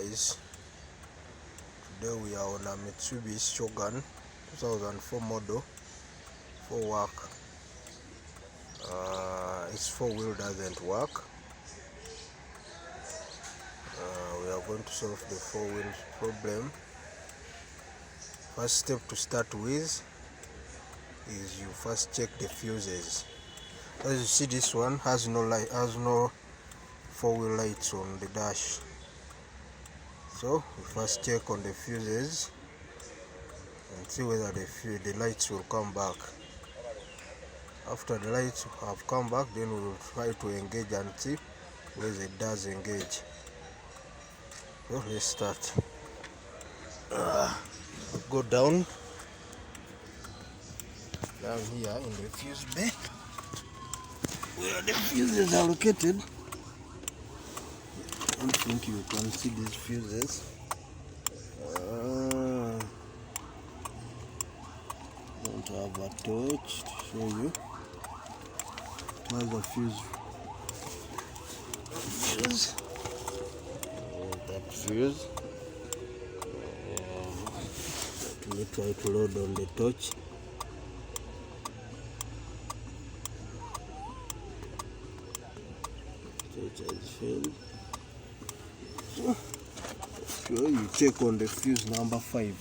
guys, today we are on a Mitsubishi Shogun 2004 model for work. Its four-wheel doesn't work. We are going to solve the four-wheel problem. First step to start with is you first check the fuses. As you see, this one has no light, has no four-wheel lights on the dash. So we first check on the fuses and see whether the lights will come back. After the lights have come back, then we will try to engage and see whether it does engage. So let's start. Go down here in the fuse bay where the fuses are located. I don't think you can see these fuses. Don't have a torch to show you. Where's the fuse? That fuse. Let me try to load on the torch. Torch has failed. So you check on the fuse number 5.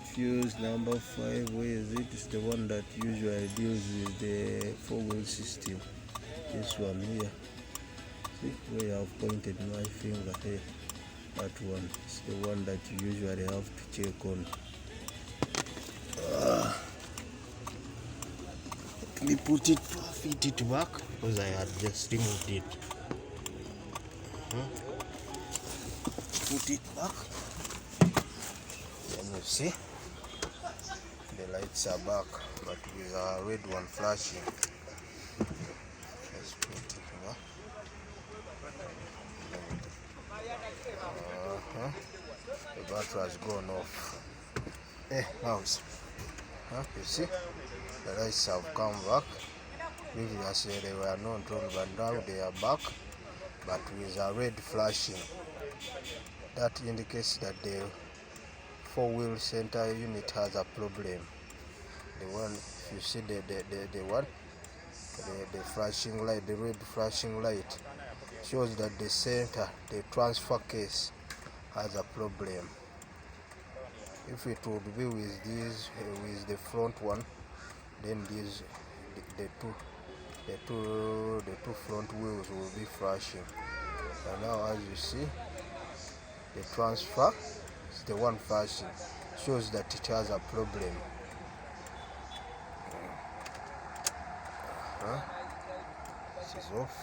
Fuse number 5, where is it? It's the one that usually deals with the four-wheel system. This one here. See where I've pointed my finger here. That one. It's the one that you usually have to check on. Let me fit it back because I had just removed it. Put it back. Then you see the lights are back, but with a red one flashing. Let's put it back. The battery has gone off. Now you see the lights have come back. Previously they were not on, but now they are back, but with a red flashing. That indicates that the four-wheel center unit has a problem. The one, if you see the flashing light, the red flashing light shows that the center, the transfer case, has a problem. If it would be with this, with the front one, then these the two front wheels will be flashing. And now, as you see, the transfer is the one flashing, shows that it has a problem. This is off.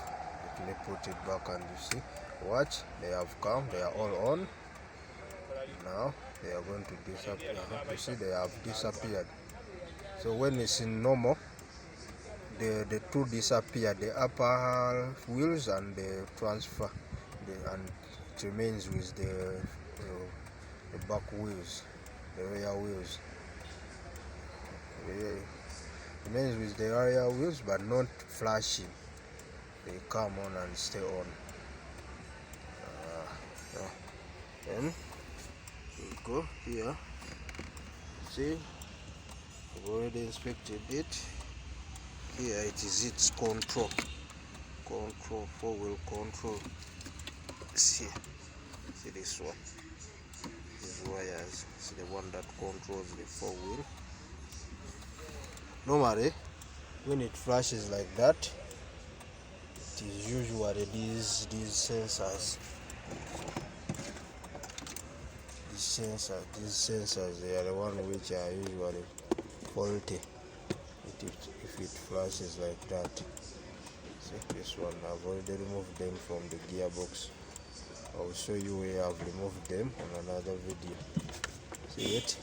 Let me put it back and you see. Watch, they have come, they are all on. Now they are going to disappear. You see, they have disappeared. So when it's in normal, the two disappear, the upper wheels and the transfer, and it remains with the back wheels, the rear wheels. It remains with the rear wheels but not flashing. They come on and stay on. Then we go here. See, I've already inspected it. Here it is its control, four-wheel control. See this one, these wires. See the one that controls the four-wheel. Normally when it flashes like that, it is usually these sensors. These sensors, they are the ones which are usually faulty if it flashes like that. See this one, I've already removed them from the gearbox. I'll show you where I've removed them on another video. See it?